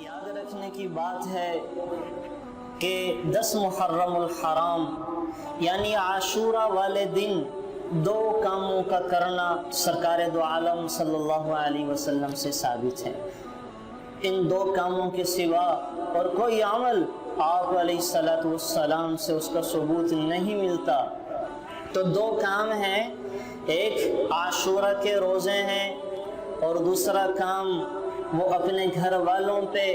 یاد رکھنے کی بات ہے کہ 10 محرم الحرام یعنی عاشورہ والے دن 2 کاموں کا کرنا سرکار دو عالم صلی اللہ علیہ وسلم سے ثابت ہے۔ ان 2 کاموں کے سوا اور کوئی عمل آپ علیہ السلام سے اس کا ثبوت نہیں ملتا۔ تو 2 کام ہیں، ایک عاشورہ کے روزے ہیں اور دوسرا کام وہ اپنے گھر والوں پہ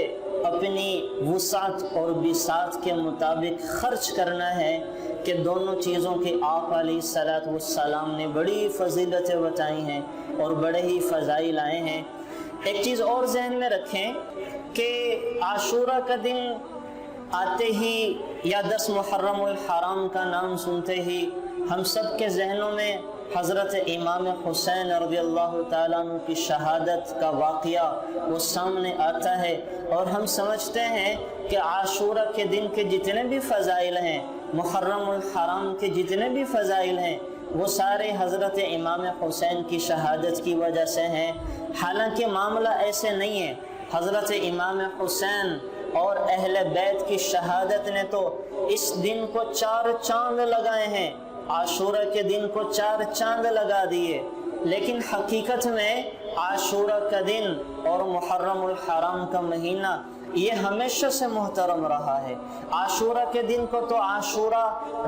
اپنی وسعت اور بساط کے مطابق خرچ کرنا ہے کہ دونوں چیزوں کی آپ علیہ السلام نے بڑی فضیلتیں بتائی ہیں اور بڑے ہی فضائل آئے ہیں۔ ایک چیز اور ذہن میں رکھیں کہ عاشورہ کا دن آتے ہی یا 10 محرم الحرام کا نام سنتے ہی ہم سب کے ذہنوں میں حضرت امام حسین رضی اللہ تعالیٰ عنہ کی شہادت کا واقعہ وہ سامنے آتا ہے، اور ہم سمجھتے ہیں کہ عاشورہ کے دن کے جتنے بھی فضائل ہیں، محرم الحرام کے جتنے بھی فضائل ہیں، وہ سارے حضرت امام حسین کی شہادت کی وجہ سے ہیں۔ حالانکہ معاملہ ایسے نہیں ہے۔ حضرت امام حسین اور اہل بیت کی شہادت نے تو اس دن کو 4 چاند لگائے ہیں، عاشورہ کے دن کو 4 چاند لگا دیے، لیکن حقیقت میں عاشورہ کا دن اور محرم الحرام کا مہینہ یہ ہمیشہ سے محترم رہا ہے۔ عاشورہ کے دن کو تو عاشورہ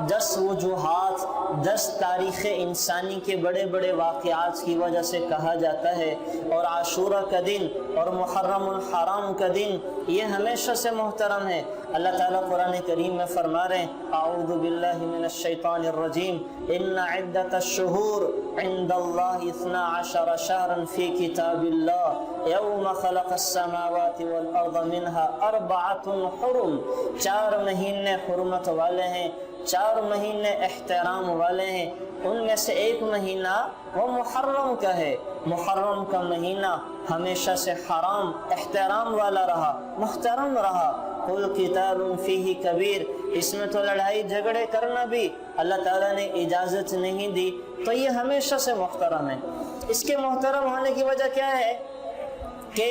10 وجوہات 10 تاریخ انسانی کے بڑے بڑے واقعات کی وجہ سے کہا جاتا ہے، اور عاشورہ کا دن اور محرم الحرام کا دن یہ ہمیشہ سے محترم ہے۔ اللہ تعالیٰ قرآن کریم میں فرما رہے ہیں اعوذ باللہ من الشیطان الرجیم ان عدت الشہور عند اللہ 12 شہرا فی کتاب اللہ یوم خلق السماوات والارض منها 4 حرم، 4 مہینے حرمت والے ہیں، 4 مہینے احترام والے ہیں، ان میں سے ایک مہینہ وہ محرم کا ہے۔ محرم کا مہینہ ہمیشہ سے حرام احترام والا رہا، محترم رہا۔ قل قتال فیہ کبیر، اس میں تو لڑائی جھگڑے کرنا بھی اللہ تعالیٰ نے اجازت نہیں دی، تو یہ ہمیشہ سے محترم ہے۔ اس کے محترم ہونے کی وجہ کیا ہے کہ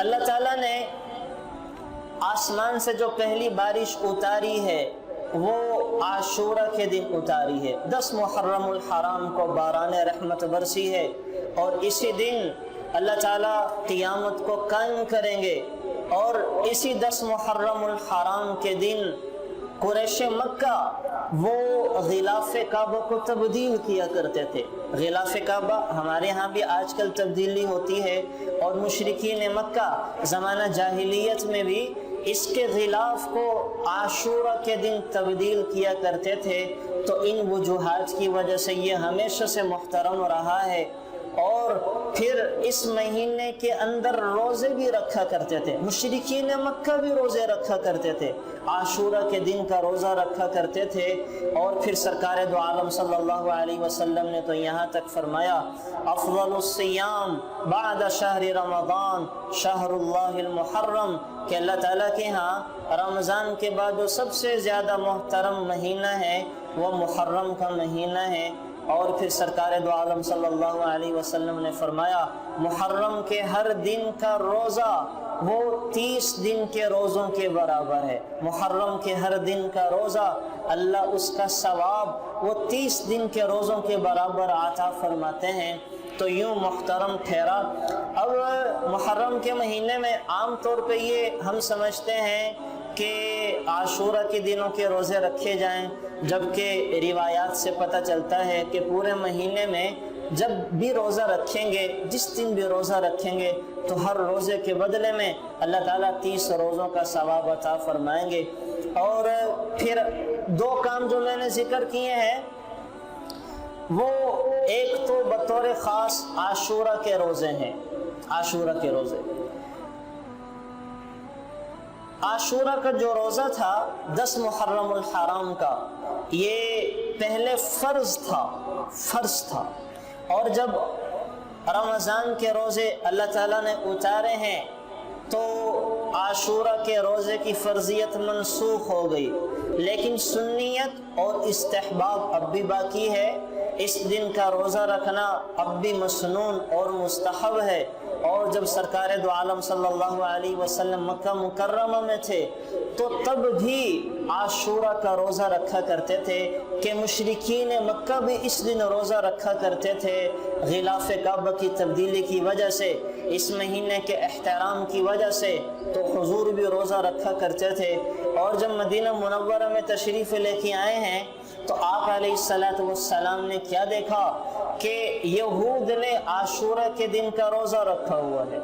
اللہ تعالیٰ نے آسمان سے جو پہلی بارش اتاری ہے وہ عاشورہ کے دن اتاری ہے۔ 10 محرم الحرام کو باران رحمت برسی ہے، اور اسی دن اللہ تعالیٰ قیامت کو قائم کریں گے، اور اسی 10 محرم الحرام کے دن قریش مکہ وہ غلاف کعبہ کو تبدیل کیا کرتے تھے۔ غلاف کعبہ ہمارے ہاں بھی آج کل تبدیلی ہوتی ہے، اور مشرکین مکہ زمانہ جاہلیت میں بھی اس کے غلاف کو عاشورہ کے دن تبدیل کیا کرتے تھے۔ تو ان وجوہات کی وجہ سے یہ ہمیشہ سے محترم رہا ہے، اور پھر اس مہینے کے اندر روزے بھی رکھا کرتے تھے۔ مشرکین مکہ بھی روزے رکھا کرتے تھے، عاشورہ کے دن کا روزہ رکھا کرتے تھے، اور پھر سرکار دو عالم صلی اللہ علیہ وسلم نے تو یہاں تک فرمایا افضل الصیام بعد شہر رمضان شہر اللہ المحرم، کہ اللہ تعالیٰ کے ہاں رمضان کے بعد جو سب سے زیادہ محترم مہینہ ہے وہ محرم کا مہینہ ہے۔ اور پھر سرکار دو عالم صلی اللہ علیہ وسلم نے فرمایا محرم کے ہر دن کا روزہ وہ 30 دن کے روزوں کے برابر ہے۔ محرم کے ہر دن کا روزہ اللہ اس کا ثواب وہ 30 دن کے روزوں کے برابر عطا فرماتے ہیں۔ تو یوں محترم ٹھہرا۔ اب محرم کے مہینے میں عام طور پہ یہ ہم سمجھتے ہیں کہ عاشورہ کے دنوں کے روزے رکھے جائیں، جبکہ روایات سے پتہ چلتا ہے کہ پورے مہینے میں جب بھی روزہ رکھیں گے، جس دن بھی روزہ رکھیں گے، تو ہر روزے کے بدلے میں اللہ تعالیٰ 30 روزوں کا ثواب عطا فرمائیں گے۔ اور پھر 2 کام جو میں نے ذکر کیے ہیں وہ ایک تو بطور خاص عاشورہ کے روزے ہیں۔ عاشورہ کے روزے، عاشورہ کا جو روزہ تھا 10 محرم الحرام کا، یہ پہلے فرض تھا، اور جب رمضان کے روزے اللہ تعالیٰ نے اتارے ہیں تو عاشورہ کے روزے کی فرضیت منسوخ ہو گئی، لیکن سنیت اور استحباب اب بھی باقی ہے۔ اس دن کا روزہ رکھنا اب بھی مسنون اور مستحب ہے، اور جب سرکار دو عالم صلی اللہ علیہ وسلم مکہ مکرمہ میں تھے تو تب بھی عاشورہ کا روزہ رکھا کرتے تھے کہ مشرکین مکہ بھی اس دن روزہ رکھا کرتے تھے غلاف کعبہ کی تبدیلی کی وجہ سے، اس مہینے کے احترام کی وجہ سے، تو حضور بھی روزہ رکھا کرتے تھے۔ اور جب مدینہ منورہ میں تشریف لے کے آئے ہیں تو آپ علیہ السلام نے کیا دیکھا کہ یہود نے عاشورہ کے دن کا روزہ رکھا ہوا ہے،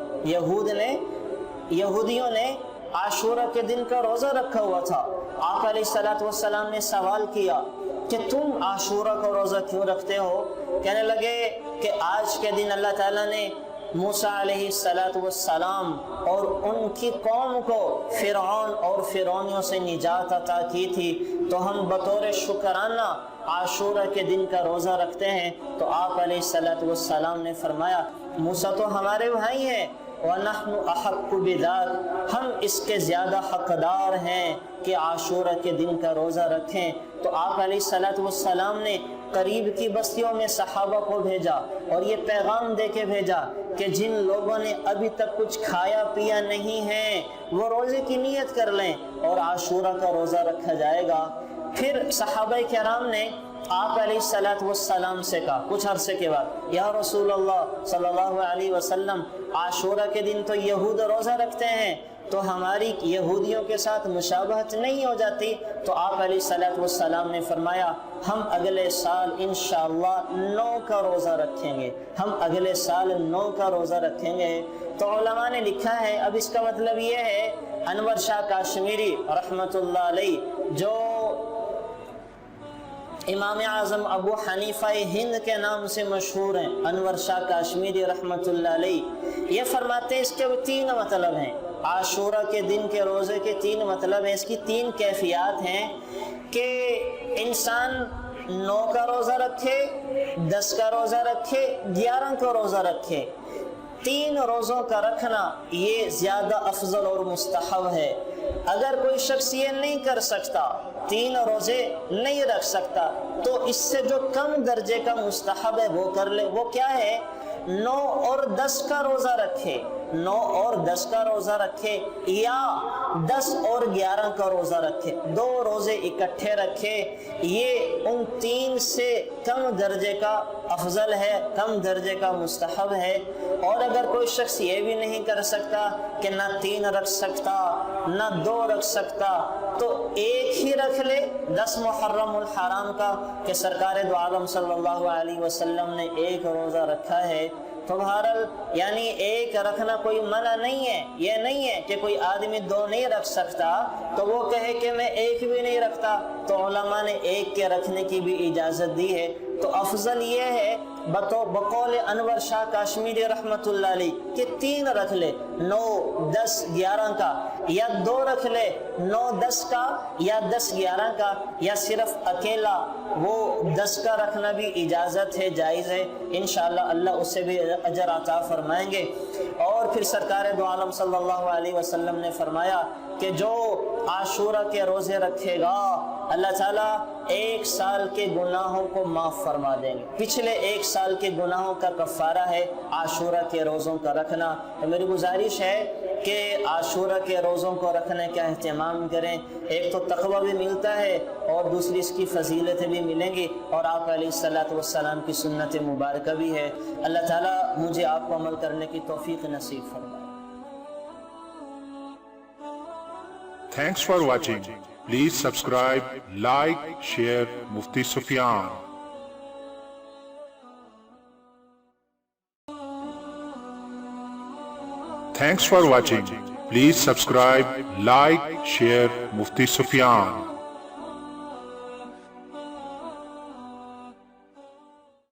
یہودیوں نے عاشورہ کے دن کا روزہ رکھا ہوا تھا۔ آپ علیہ السلام نے سوال کیا کہ تم عاشورہ کا روزہ کیوں رکھتے ہو؟ کہنے لگے کہ آج کے دن اللہ تعالیٰ نے موسیٰ علیہ السلام اور ان کی قوم کو فرعون اور فرعونیوں سے نجات عطا کی تھی، تو ہم بطور شکرانہ عاشورہ کے دن کا روزہ رکھتے ہیں۔ تو آپ علیہ السلام نے فرمایا موسیٰ تو ہمارے بھائی ہیں، وَنَحْنُ أَحَقُّ بِذَلِكَ، ہم اس کے زیادہ حقدار ہیں کہ عاشورہ کے دن کا روزہ رکھیں۔ تو آپ علیہ السلام نے قریب کی بستیوں میں صحابہ کو بھیجا اور یہ پیغام دے کے بھیجا کہ جن لوگوں نے ابھی تک کچھ کھایا پیا نہیں ہے وہ روزے کی نیت کر لیں اور عاشورہ کا روزہ رکھا جائے گا۔ پھر صحابہ کرام نے آپ علیہ السلام سے کہا کچھ عرصے کے بعد، یا رسول اللہ صلی اللہ علیہ وسلم، عاشورہ کے دن تو یہود روزہ رکھتے ہیں، تو ہماری یہودیوں کے ساتھ مشابہت نہیں ہو جاتی؟ تو آپ علیہ السلام نے فرمایا ہم اگلے سال انشاءاللہ 9 کا روزہ رکھیں گے، ہم اگلے سال 9 کا روزہ رکھیں گے۔ تو علماء نے لکھا ہے، اب اس کا مطلب یہ ہے انور شاہ کاشمیری رحمۃ اللہ علیہ جو امام اعظم ابو حنیفہ ہند کے نام سے مشہور ہیں، انور شاہ کاشمیری رحمۃ اللہ علیہ، یہ فرماتے ہیں اس کے 3 مطلب ہیں، عاشورہ کے دن کے روزے کے 3 مطلب ہیں، اس کی 3 کیفیات ہیں کہ انسان 9 کا روزہ رکھے، 10 کا روزہ رکھے، 11 کا روزہ رکھے۔ 3 روزوں کا رکھنا یہ زیادہ افضل اور مستحب ہے۔ اگر کوئی شخص یہ نہیں کر سکتا، 3 روزے نہیں رکھ سکتا، تو اس سے جو کم درجے کا مستحب ہے وہ کر لے۔ وہ کیا ہے؟ 9 اور 10 کا روزہ رکھے، 9 اور 10 کا روزہ رکھے، یا 10 اور 11 کا روزہ رکھے، 2 روزے اکٹھے رکھے۔ یہ ان 3 سے کم درجے کا افضل ہے، کم درجے کا مستحب ہے۔ اور اگر کوئی شخص یہ بھی نہیں کر سکتا کہ نہ 3 رکھ سکتا نہ 2 رکھ سکتا، تو ایک ہی رکھ لے 10 محرم الحرام کا، کہ سرکار دو عالم صلی اللہ علیہ وسلم نے 1 روزہ رکھا ہے۔ تو بہرحال یعنی 1 رکھنا کوئی منع نہیں ہے، یہ نہیں ہے کہ کوئی آدمی 2 نہیں رکھ سکتا تو وہ کہے کہ میں 1 بھی نہیں رکھتا، تو علماء نے 1 کے رکھنے کی بھی اجازت دی ہے۔ تو افضل یہ ہے بقول انور شاہ کاشمیری رحمۃ اللہ علیہ کہ 3 رکھ لے، 9 10 11 کا، یا 2 رکھ لے 9 10 کا یا 10 11 کا، یا صرف اکیلا وہ 10 کا رکھنا بھی اجازت ہے، جائز ہے۔ انشاءاللہ اللہ اسے بھی اجر عطا فرمائیں گے۔ اور پھر سرکار دو عالم صلی اللہ علیہ وسلم نے فرمایا کہ جو عاشورہ کے روزے رکھے گا اللہ تعالیٰ 1 سال کے گناہوں کو معاف فرما دیں گے۔ پچھلے 1 سال کے گناہوں کا کفارہ ہے عاشورہ کے روزوں کا رکھنا۔ تو میری گزارش ہے کہ عاشورہ کے روزوں کو رکھنے کا اہتمام کریں، ایک تو تقوی بھی ملتا ہے اور دوسری اس کی فضیلتیں بھی ملیں گی، اور آپ علیہ السلام کی سنت مبارکہ بھی ہے۔ اللہ تعالیٰ مجھے آپ کو عمل کرنے کی توفیق نصیب فرمائے۔ Thanks for watching. Please subscribe, like, share Mufti Sufyan. Thanks for watching. Please subscribe, like, share Mufti Sufyan.